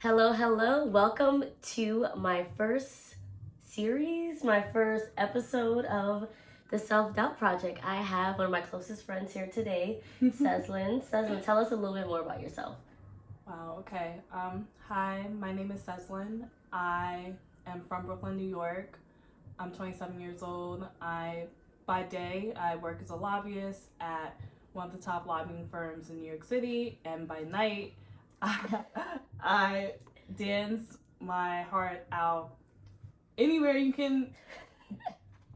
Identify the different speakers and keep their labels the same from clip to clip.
Speaker 1: Hello, hello. Welcome to my first my first episode of the Self Doubt Project. I have one of my closest friends here today, Sezlyn. Sezlyn, tell us a little bit more about yourself.
Speaker 2: Wow, okay. Hi, my name is Sezlyn. I am from Brooklyn, New York. I'm 27 years old. By day, I work as a lobbyist at one of the top lobbying firms in New York City, and by night, I dance my heart out anywhere you can,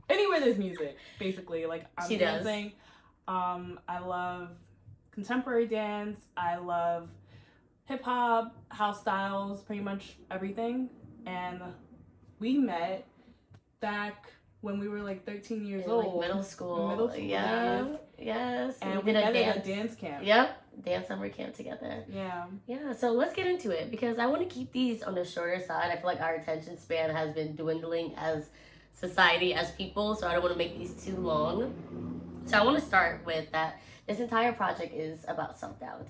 Speaker 2: anywhere there's music, basically. Like, I'm
Speaker 1: She does.
Speaker 2: dancing. I love contemporary dance. I love hip hop, house styles, pretty much everything. And we met back when we were like 13 years
Speaker 1: In
Speaker 2: old.
Speaker 1: middle school.
Speaker 2: Middle school
Speaker 1: Yeah.
Speaker 2: days.
Speaker 1: Yes.
Speaker 2: And we met at a dance camp.
Speaker 1: Yep. Dance summer camp together.
Speaker 2: Yeah.
Speaker 1: Yeah. So let's get into it because I want to keep these on the shorter side. I feel like our attention span has been dwindling as society, as people. So I don't want to make these too long. So I want to start with that. This entire project is about self-doubt.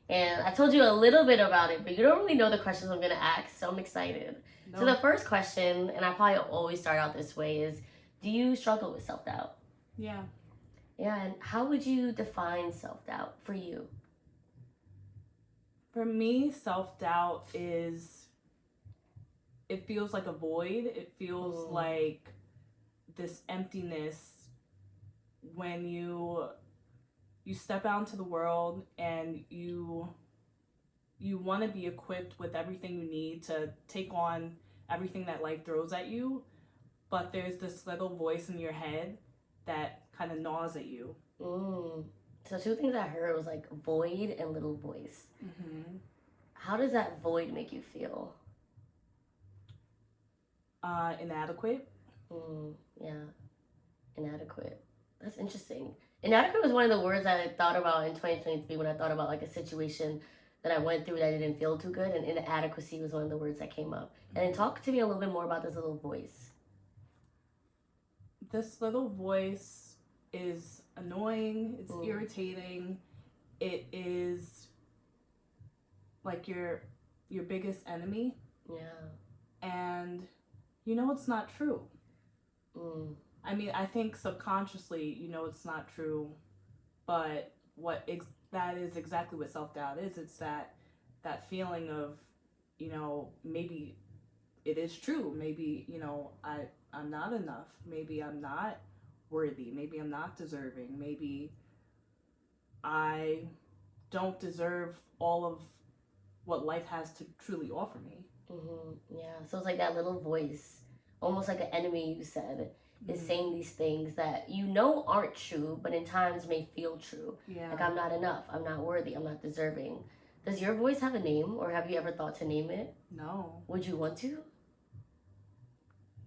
Speaker 1: And I told you a little bit about it, but you don't really know the questions I'm going to ask, so I'm excited. No. So the first question, and I probably always start out this way, is do you struggle with self-doubt?
Speaker 2: Yeah.
Speaker 1: Yeah, and how would you define self-doubt for you?
Speaker 2: For me, self-doubt is, it feels like a void. It feels like this emptiness when you step out into the world and you want to be equipped with everything you need to take on everything that life throws at you, but there's this little voice in your head that kind of gnaws at you.
Speaker 1: So two things I heard was like void and little voice. Mm-hmm. How does that void make you feel?
Speaker 2: Inadequate.
Speaker 1: Yeah, inadequate. That's interesting. Inadequate was one of the words I thought about in 2023 when I thought about like a situation that I went through that I didn't feel too good, and inadequacy was one of the words that came up. And then talk to me a little bit more about this little voice.
Speaker 2: This little voice is annoying, it's irritating, it is like your biggest enemy.
Speaker 1: Yeah.
Speaker 2: And you know it's not true. I mean, I think subconsciously you know it's not true, but that is exactly what self-doubt is. It's that feeling of, you know, maybe it is true. Maybe, you know, I'm not enough. Maybe I'm not worthy. Maybe I'm not deserving. Maybe I don't deserve all of what life has to truly offer me.
Speaker 1: Yeah, so it's like that little voice, almost like an enemy, you said, is saying these things that you know aren't true, but in times may feel true.
Speaker 2: Yeah.
Speaker 1: Like, I'm not enough, I'm not worthy, I'm not deserving. Does your voice have a name, or have you ever thought to name it?
Speaker 2: No.
Speaker 1: Would you want to?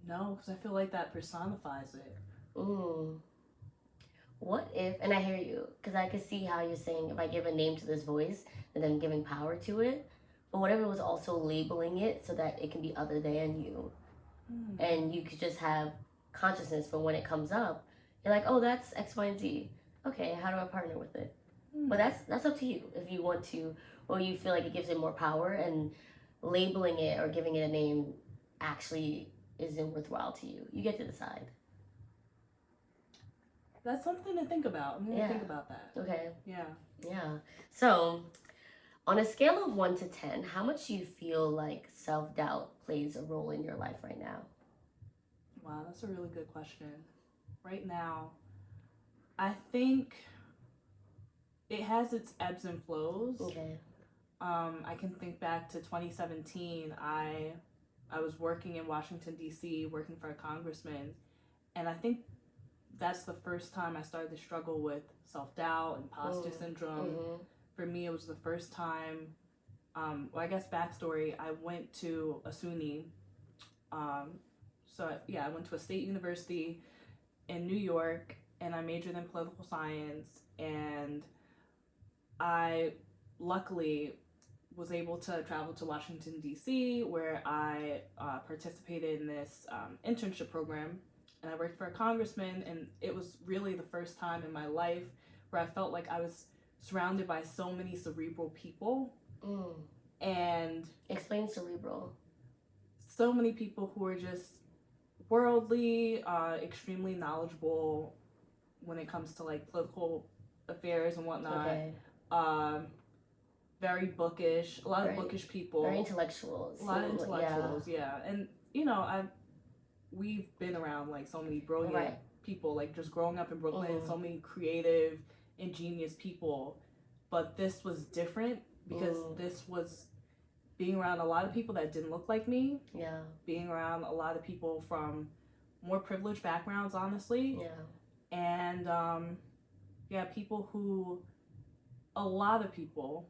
Speaker 2: No, because I feel like that personifies it.
Speaker 1: What if, and I hear you, because I can see how you're saying if I give a name to this voice, and then giving power to it, but what if it was also labeling it so that it can be other than you? And you could just have consciousness for when it comes up. You're like, oh, that's X, Y, and Z. Okay, how do I partner with it? But that's up to you if you want to, or you feel like it gives it more power, and labeling it or giving it a name actually isn't worthwhile to you. You get to decide.
Speaker 2: That's something to think about. I'm gonna think about that.
Speaker 1: Okay.
Speaker 2: Yeah.
Speaker 1: So, on a scale of 1 to 10, how much do you feel like self-doubt plays a role in your life right now?
Speaker 2: Wow, that's a really good question. Right now, I think it has its ebbs and flows.
Speaker 1: Okay.
Speaker 2: I can think back to 2017. I was working in Washington, D.C., working for a congressman, and I think that's the first time I started to struggle with self-doubt, imposter syndrome. For me, it was the first time, well, I guess backstory, I went to a SUNY. I went to a state university in New York, and I majored in political science, and I luckily was able to travel to Washington, D.C., where I participated in this internship program, and I worked for a congressman, and it was really the first time in my life where I felt like I was surrounded by so many cerebral people. And
Speaker 1: explain general?
Speaker 2: So many people who are just worldly, extremely knowledgeable when it comes to like political affairs and whatnot.
Speaker 1: Okay.
Speaker 2: Very bookish, a lot of bookish people.
Speaker 1: Very intellectuals.
Speaker 2: A lot of intellectuals, yeah. And, we've been around like so many brilliant people, like just growing up in Brooklyn, so many creative, ingenious people. But this was different because this was being around a lot of people that didn't look like me.
Speaker 1: Yeah.
Speaker 2: Being around a lot of people from more privileged backgrounds, honestly.
Speaker 1: Yeah.
Speaker 2: And, a lot of people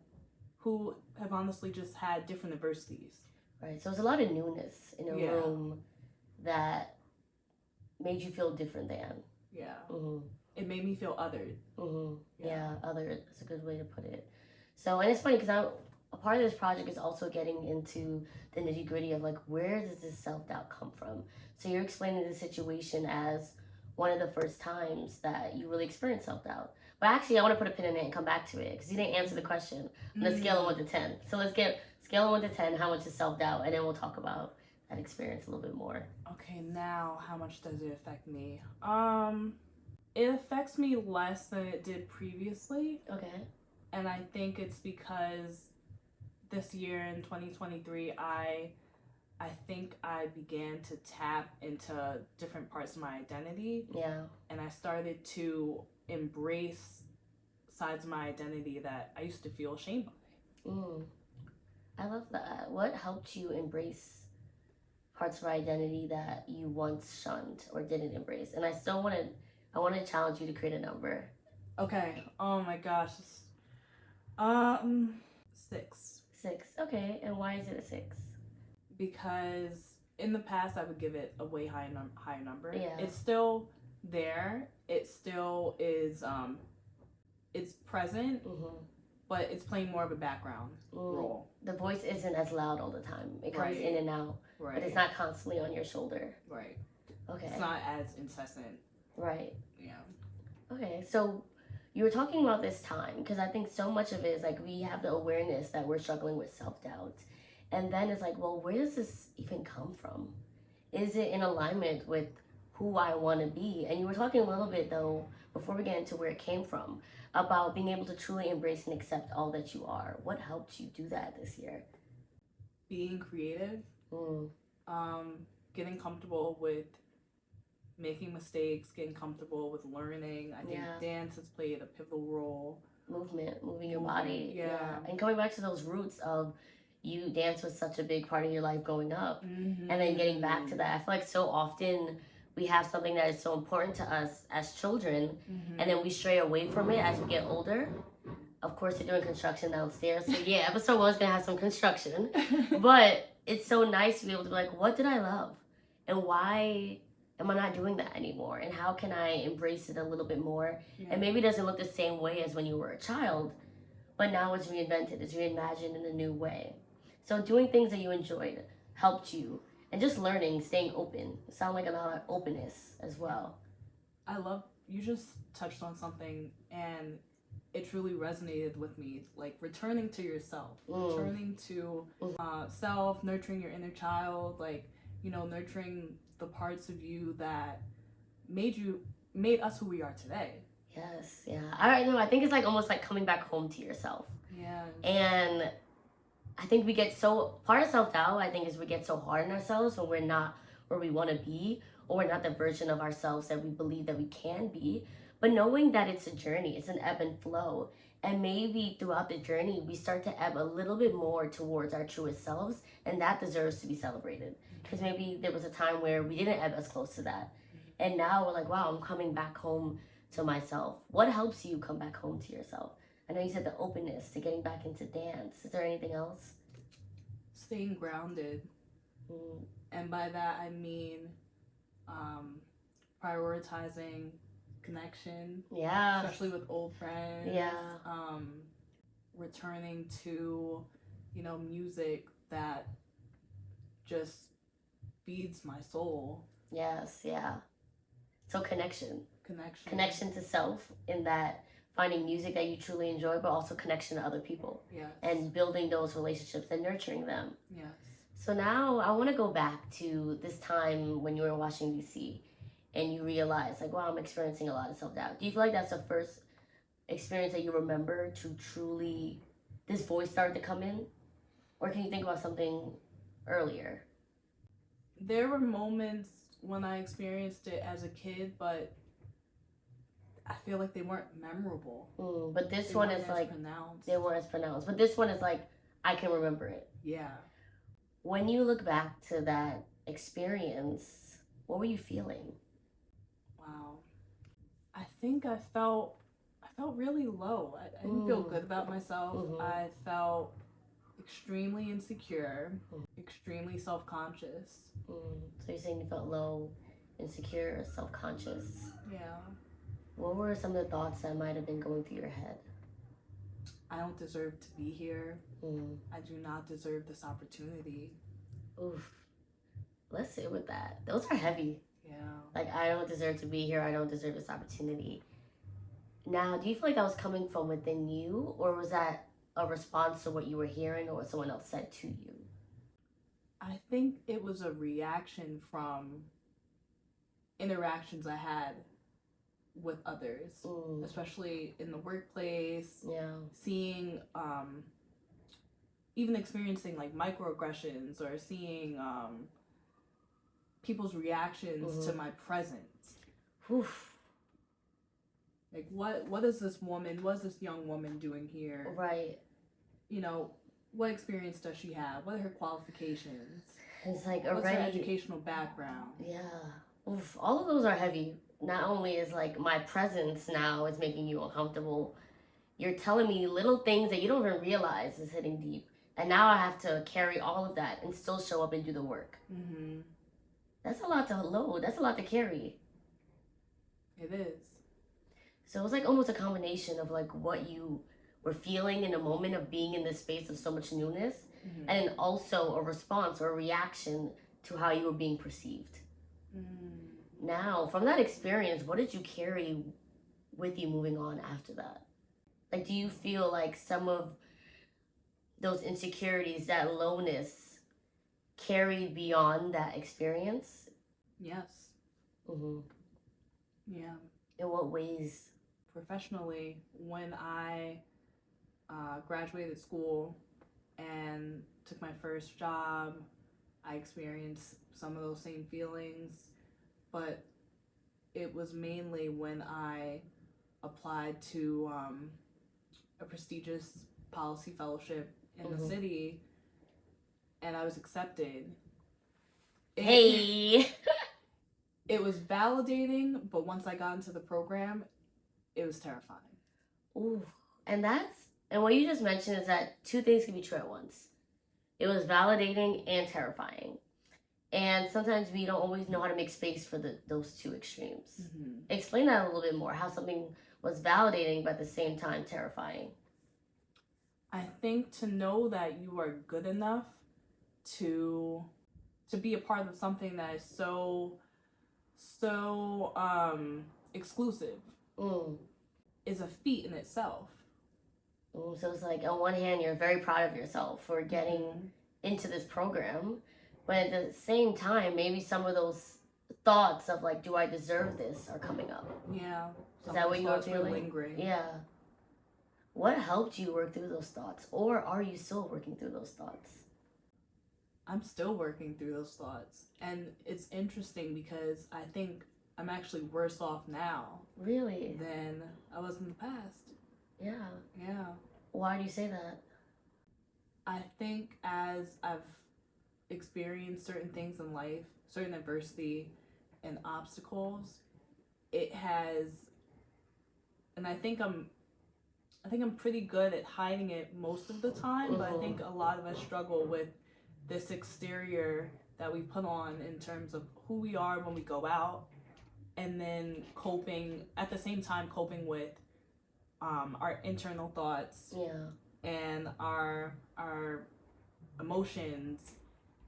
Speaker 2: who have honestly just had different adversities.
Speaker 1: Right. So there's a lot of newness in a room that made you feel different than.
Speaker 2: Yeah.
Speaker 1: Mm-hmm.
Speaker 2: It made me feel othered.
Speaker 1: Mm-hmm. Yeah, othered. That's a good way to put it. So, and it's funny because a part of this project is also getting into the nitty gritty of like, where does this self-doubt come from? So you're explaining the situation as one of the first times that you really experienced self-doubt. But actually, I want to put a pin in it and come back to it because you didn't answer the question on the scale of 1 to 10. So let's get scale of 1 to 10, how much is self-doubt? And then we'll talk about that experience a little bit more.
Speaker 2: Okay, now how much does it affect me? It affects me less than it did previously.
Speaker 1: Okay.
Speaker 2: And I think it's because this year in 2023, I think I began to tap into different parts of my identity.
Speaker 1: Yeah.
Speaker 2: And I started to embrace sides of my identity that I used to feel ashamed by.
Speaker 1: I love that. What helped you embrace parts of our identity that you once shunned or didn't embrace? And I want to challenge you to create a number.
Speaker 2: Okay. Oh my gosh. 6.
Speaker 1: 6. Okay. And why is it a 6?
Speaker 2: Because in the past I would give it a way higher number.
Speaker 1: Yeah.
Speaker 2: It's still there. It still is. It's present, but it's playing more of a background role.
Speaker 1: The voice isn't as loud all the time. It comes in and out, but it's not constantly on your shoulder.
Speaker 2: Right.
Speaker 1: Okay.
Speaker 2: It's not as incessant.
Speaker 1: Right.
Speaker 2: Yeah.
Speaker 1: Okay. So you were talking about this time because I think so much of it is like we have the awareness that we're struggling with self-doubt. And then it's like, well, where does this even come from? Is it in alignment with who I want to be? And you were talking a little bit, though, before we get into where it came from, about being able to truly embrace and accept all that you are. What helped you do that this year?
Speaker 2: Being creative. Getting comfortable with making mistakes, getting comfortable with learning. I think dance has played a pivotal role.
Speaker 1: Moving your body. Yeah. And going back to those roots of dance was such a big part of your life growing up. And then getting back to that. I feel like so often we have something that is so important to us as children, and then we stray away from it as we get older. Of course, they're doing construction downstairs. So yeah, episode 1 is going to have some construction. But it's so nice to be able to be like, what did I love? And why am I not doing that anymore? And how can I embrace it a little bit more? Yeah. And maybe it doesn't look the same way as when you were a child, but now it's reinvented, it's reimagined in a new way. So doing things that you enjoyed helped you. And just learning, staying open. It sounds like a lot of openness as well.
Speaker 2: You just touched on something and it truly resonated with me. Like returning to yourself, returning to self, nurturing your inner child, like, nurturing the parts of you that made us who we are today.
Speaker 1: Yes, yeah. I think it's like almost like coming back home to yourself.
Speaker 2: Yeah.
Speaker 1: And I think part of self-doubt, I think, is we get so hard on ourselves when we're not where we want to be, or we're not the version of ourselves that we believe that we can be. But knowing that it's a journey, it's an ebb and flow. And maybe throughout the journey, we start to ebb a little bit more towards our truest selves, and that deserves to be celebrated. Because maybe there was a time where we didn't ebb as close to that. And now we're like, wow, I'm coming back home to myself. What helps you come back home to yourself? I know you said the openness to getting back into dance. Is there anything else?
Speaker 2: Staying grounded. And by that, I mean prioritizing connection.
Speaker 1: Yeah.
Speaker 2: Especially with old friends.
Speaker 1: Yeah.
Speaker 2: Returning to, music that just feeds my soul.
Speaker 1: Yes, yeah. So connection to self, in that finding music that you truly enjoy, but also connection to other people.
Speaker 2: Yes.
Speaker 1: And building those relationships and nurturing them.
Speaker 2: Yes.
Speaker 1: So now I want to go back to this time when you were in Washington, D.C. and you realized, like, wow, I'm experiencing a lot of self-doubt. Do you feel like that's the first experience that you remember to truly, this voice started to come in? Or can you think about something earlier?
Speaker 2: There were moments when I experienced it as a kid, but I feel like they weren't memorable.
Speaker 1: But this one is like,
Speaker 2: pronounced.
Speaker 1: They weren't as pronounced. But this one is like, I can remember it.
Speaker 2: Yeah.
Speaker 1: When you look back to that experience, what were you feeling?
Speaker 2: Wow. I think I felt really low. I didn't feel good about myself. I felt extremely insecure, extremely self-conscious.
Speaker 1: So you're saying you felt low, insecure, self-conscious.
Speaker 2: Yeah.
Speaker 1: What were some of the thoughts that might have been going through your head?
Speaker 2: I don't deserve to be here. I do not deserve this opportunity.
Speaker 1: Oof. Let's sit with that. Those are heavy.
Speaker 2: Yeah.
Speaker 1: Like, I don't deserve to be here. I don't deserve this opportunity. Now, do you feel like that was coming from within you, or was that a response to what you were hearing or what someone else said to you?
Speaker 2: I think it was a reaction from interactions I had with others, especially in the workplace.
Speaker 1: Yeah.
Speaker 2: Seeing, even experiencing like microaggressions or seeing people's reactions to my presence.
Speaker 1: Oof.
Speaker 2: Like, what is this young woman doing here?
Speaker 1: Right.
Speaker 2: You know, what experience does she have? What are her qualifications?
Speaker 1: It's like
Speaker 2: what's her educational background?
Speaker 1: Yeah. Oof. All of those are heavy. Not only is like my presence now is making you uncomfortable, you're telling me little things that you don't even realize is hitting deep. And now I have to carry all of that and still show up and do the work. That's a lot to load. That's a lot to carry.
Speaker 2: It is.
Speaker 1: So it was like almost a combination of like what you were feeling in a moment of being in this space of so much newness, and then also a response or a reaction to how you were being perceived. Now, from that experience, what did you carry with you moving on after that? Like, do you feel like some of those insecurities, that lowness, carried beyond that experience?
Speaker 2: Yes. Yeah.
Speaker 1: In what ways?
Speaker 2: Professionally, when I graduated school and took my first job, I experienced some of those same feelings, but it was mainly when I applied to a prestigious policy fellowship in the city, and I was accepted.
Speaker 1: Hey!
Speaker 2: It was validating, but once I got into the program, it was terrifying.
Speaker 1: Ooh, and what you just mentioned is that two things can be true at once. It was validating and terrifying. And sometimes we don't always know how to make space for those two extremes. Explain that a little bit more, how something was validating but at the same time terrifying.
Speaker 2: I think to know that you are good enough to be a part of something that is so exclusive is a feat in itself.
Speaker 1: So it's like, on one hand, you're very proud of yourself for getting into this program, but at the same time, maybe some of those thoughts of like, do I deserve this, are coming up.
Speaker 2: Yeah.
Speaker 1: Is that what you were feeling?
Speaker 2: Lingering.
Speaker 1: Yeah. What helped you work through those thoughts? Or are you still working through those thoughts?
Speaker 2: I'm still working through those thoughts. And it's interesting because I think I'm actually worse off now.
Speaker 1: Really?
Speaker 2: Than I was in the past.
Speaker 1: Yeah.
Speaker 2: Yeah.
Speaker 1: Why do you say that?
Speaker 2: I think as I've experienced certain things in life, certain adversity and obstacles, it has, and I think I'm pretty good at hiding it most of the time, but I think a lot of us struggle with this exterior that we put on in terms of who we are when we go out, and then at the same time coping with our internal thoughts and our emotions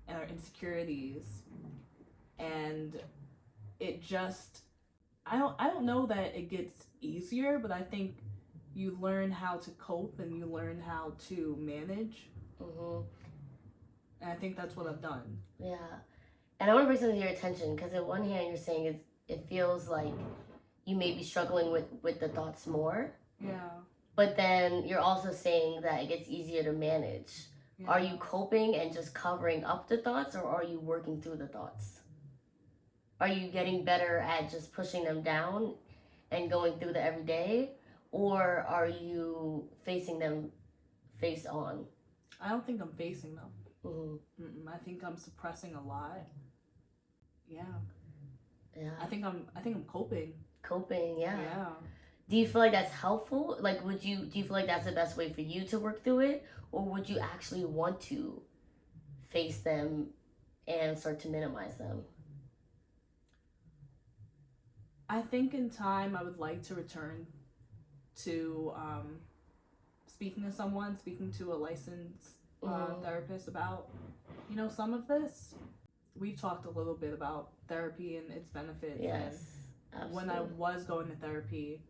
Speaker 2: and our insecurities. And it just, I don't know that it gets easier, but I think you learn how to cope and you learn how to manage. And I think that's what I've done.
Speaker 1: Yeah. And I want to bring something to your attention, because on one hand you're saying it feels like you may be struggling with the thoughts more.
Speaker 2: Yeah.
Speaker 1: But then you're also saying that it gets easier to manage.
Speaker 2: Yeah.
Speaker 1: Are you coping and just covering up the thoughts, or are you working through the thoughts? Are you getting better at just pushing them down and going through the everyday? Or are you facing them face on?
Speaker 2: I don't think I'm facing them.
Speaker 1: Mm-hmm.
Speaker 2: I think I'm suppressing a lot. Yeah.
Speaker 1: Yeah.
Speaker 2: I think I'm coping.
Speaker 1: Coping, yeah.
Speaker 2: Yeah.
Speaker 1: Do you feel like that's helpful? Like, do you feel like that's the best way for you to work through it? Or would you actually want to face them and start to minimize them?
Speaker 2: I think in time I would like to return to speaking to a licensed therapist about, some of this. We've talked a little bit about therapy and its benefits.
Speaker 1: Yes,
Speaker 2: and
Speaker 1: absolutely.
Speaker 2: when I was going to therapy,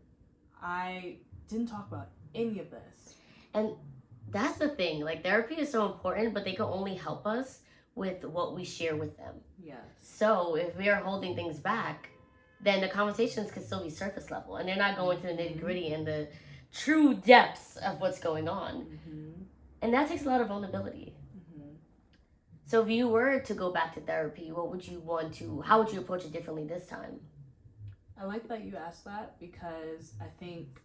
Speaker 2: I didn't talk about any of this.
Speaker 1: And that's the thing. Like, therapy is so important, but they can only help us with what we share with them.
Speaker 2: Yes.
Speaker 1: So if we are holding things back, then the conversations can still be surface level, and they're not going to the nitty gritty and the true depths of what's going on. And that takes a lot of vulnerability. So if you were to go back to therapy, how would you approach it differently this time?
Speaker 2: I like that you asked that, because I think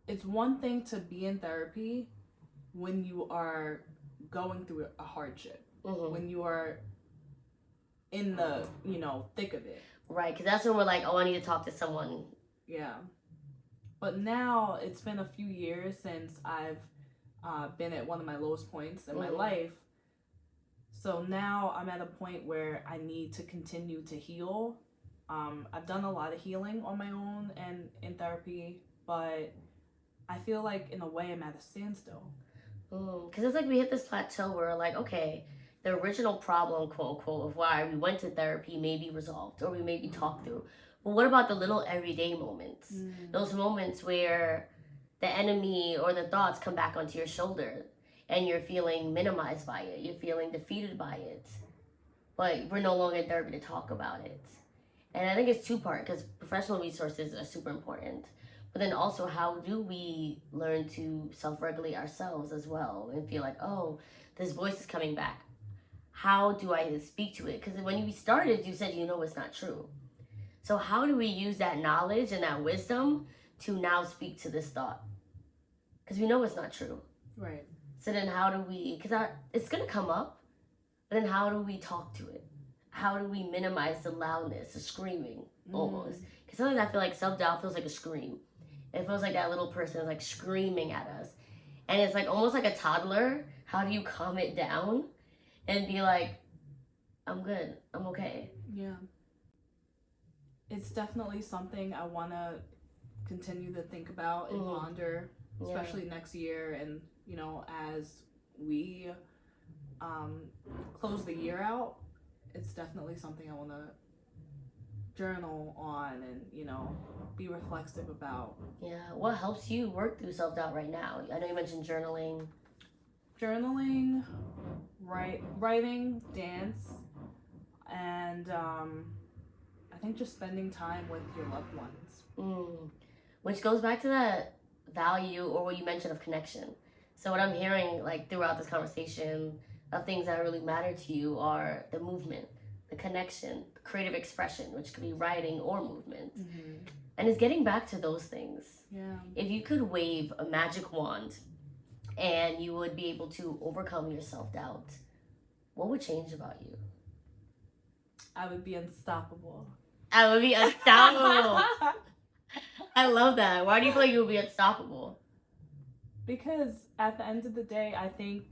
Speaker 2: it's one thing to be in therapy when you are going through a hardship, when you are in the, thick of it.
Speaker 1: Right, because that's when we're like, oh, I need to talk to someone.
Speaker 2: Yeah. But now it's been a few years since I've been at one of my lowest points in my life. So now I'm at a point where I need to continue to heal. I've done a lot of healing on my own and in therapy, but I feel like in a way I'm at a standstill.
Speaker 1: Because it's like we hit this plateau where we're like, okay, the original problem, quote unquote, of why we went to therapy may be resolved, or we may be talked through. But what about the little everyday moments? Those moments where the enemy or the thoughts come back onto your shoulder and you're feeling minimized by it, you're feeling defeated by it, but we're no longer in therapy to talk about it. And I think it's two-part, because professional resources are super important. But then also, how do we learn to self-regulate ourselves as well and feel like, oh, this voice is coming back. How do I speak to it? Because when you started, you said it's not true. So how do we use that knowledge and that wisdom to now speak to this thought? Because we know it's not true.
Speaker 2: Right.
Speaker 1: So then how do we, because it's going to come up, but then how do we talk to it? How do we minimize the loudness, the screaming, almost? Because sometimes I feel like self-doubt feels like a scream. It feels like that little person is like screaming at us. And it's like almost like a toddler. How do you calm it down and be like, I'm good, I'm okay?
Speaker 2: Yeah. It's definitely something I want to continue to think about and ponder, especially next year. And, as we close the year out, it's definitely something I want to journal on and, be reflexive about.
Speaker 1: Yeah. What helps you work through self-doubt right now? I know you mentioned journaling.
Speaker 2: Writing, dance, and I think just spending time with your loved ones.
Speaker 1: Which goes back to that value, or what you mentioned, of connection. So what I'm hearing, like, throughout this conversation of things that really matter to you are the movement, the connection, the creative expression, which could be writing or movement. And it's getting back to those things.
Speaker 2: Yeah.
Speaker 1: If you could wave a magic wand and you would be able to overcome your self-doubt, what would change about you?
Speaker 2: I would be unstoppable.
Speaker 1: I would be unstoppable. I love that. Why do you feel like you would be unstoppable?
Speaker 2: Because at the end of the day, I think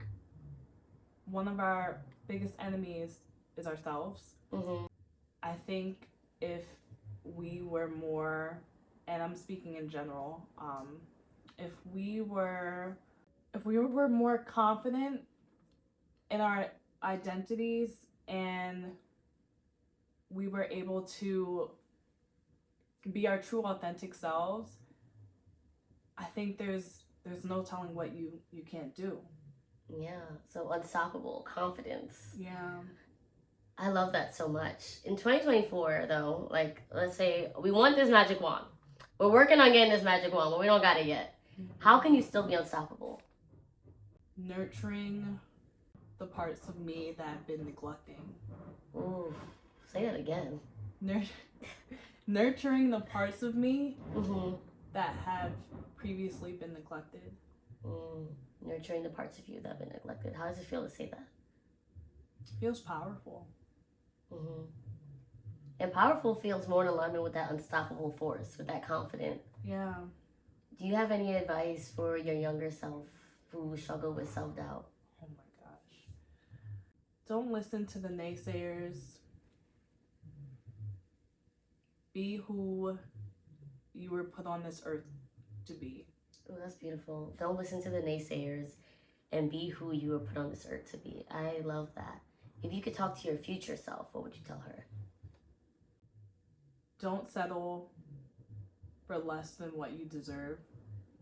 Speaker 2: one of our biggest enemies is ourselves. I think if we were more, and I'm speaking in general, if we were more confident in our identities and we were able to be our true authentic selves, I think there's no telling what you can't do.
Speaker 1: Yeah, so unstoppable, confidence.
Speaker 2: Yeah.
Speaker 1: I love that so much. In 2024, though, like, let's say we want this magic wand. We're working on getting this magic wand, but we don't got it yet. How can you still be unstoppable?
Speaker 2: Nurturing the parts of me that have been neglecting.
Speaker 1: Ooh, say that again.
Speaker 2: Nurturing the parts of me
Speaker 1: Mm-hmm.
Speaker 2: that have previously been neglected.
Speaker 1: Nurturing the parts of you that have been neglected. How does it feel to say that?
Speaker 2: Feels powerful.
Speaker 1: Mm-hmm. And powerful feels more in alignment with that unstoppable force, with that confident.
Speaker 2: Yeah.
Speaker 1: Do you have any advice for your younger self who struggle with self-doubt?
Speaker 2: Oh my gosh. Don't listen to the naysayers. Be who you were put on this earth to be.
Speaker 1: Oh, that's beautiful. Don't listen to the naysayers and be who you were put on this earth to be. I love that. If you could talk to your future self, what would you tell her?
Speaker 2: Don't settle for less than what you deserve.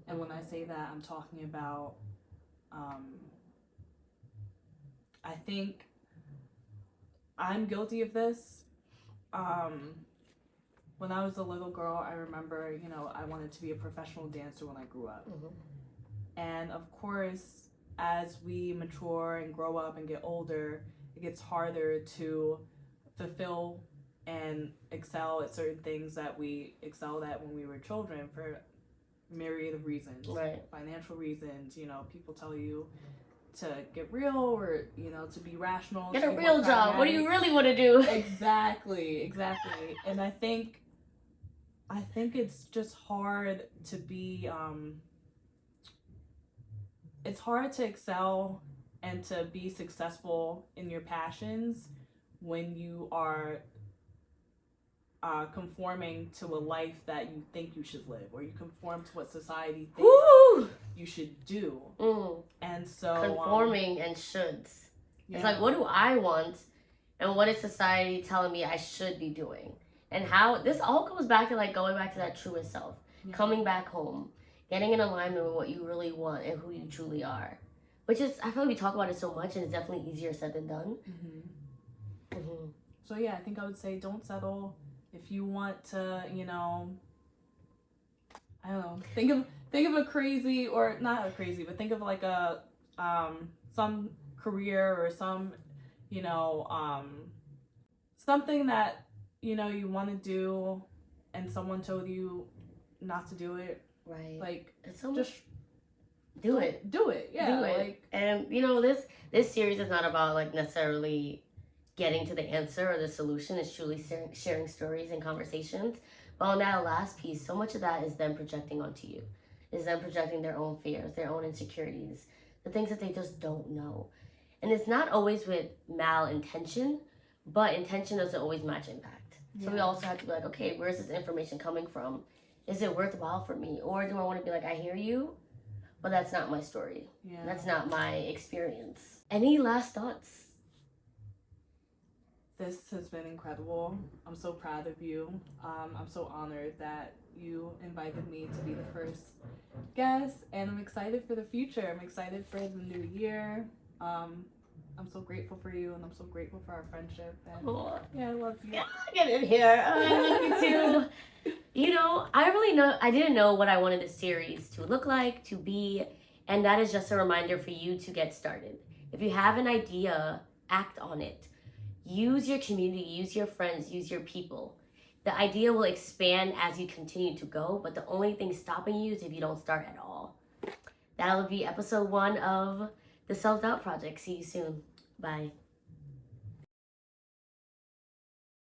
Speaker 2: And when I say that, I'm talking about, I think I'm guilty of this. When I was a little girl, I remember, I wanted to be a professional dancer when I grew up. Mm-hmm. And of course, as we mature and grow up and get older, it gets harder to fulfill and excel at certain things that we excelled at when we were children for myriad of reasons.
Speaker 1: Right.
Speaker 2: Financial reasons, people tell you to get real or, to be rational.
Speaker 1: Get a real job. What do you really want to do?
Speaker 2: Exactly. And I think it's just hard to be, it's hard to excel and to be successful in your passions when you are conforming to a life that you think you should live, or you conform to what society thinks you should do. And so
Speaker 1: conforming and shoulds. Yeah. It's like, what do I want, and what is society telling me I should be doing? And how this all comes back to like going back to that truest self, coming back home, getting in alignment with what you really want and who you truly are. Which is, I feel like we talk about it so much, and it's definitely easier said than done.
Speaker 2: So yeah, I think I would say don't settle. If you want to, I don't know, think of a crazy, or not a crazy, but think of like a some career or some, something that you want to do, and someone told you not to do it.
Speaker 1: Right.
Speaker 2: Like,
Speaker 1: it's so
Speaker 2: just
Speaker 1: do it.
Speaker 2: Do it. Yeah.
Speaker 1: Do it.
Speaker 2: Like,
Speaker 1: and this series is not about like necessarily getting to the answer or the solution. Is truly sharing stories and conversations. But on that last piece, so much of that is them projecting onto you. Is them projecting their own fears, their own insecurities, the things that they just don't know. And it's not always with malintention, but intention doesn't always match impact. So we also have to be like, okay, where's this information coming from? Is it worthwhile for me? Or do I want to be like, I hear you, but that's not my story. Yeah. That's not my experience. Any last thoughts?
Speaker 2: This has been incredible. I'm so proud of you. I'm so honored that you invited me to be the first guest, and I'm excited for the future. I'm excited for the new year. I'm so grateful for you, and I'm so grateful for our friendship. And yeah, I love you.
Speaker 1: Yeah, get in here. I love you too. I didn't know what I wanted this series to look like, to be, and that is just a reminder for you to get started. If you have an idea, act on it. Use your community, use your friends, use your people. The idea will expand as you continue to go, but the only thing stopping you is if you don't start at all. That'll be episode 1 of the Self-Doubt Project. See you soon. Bye.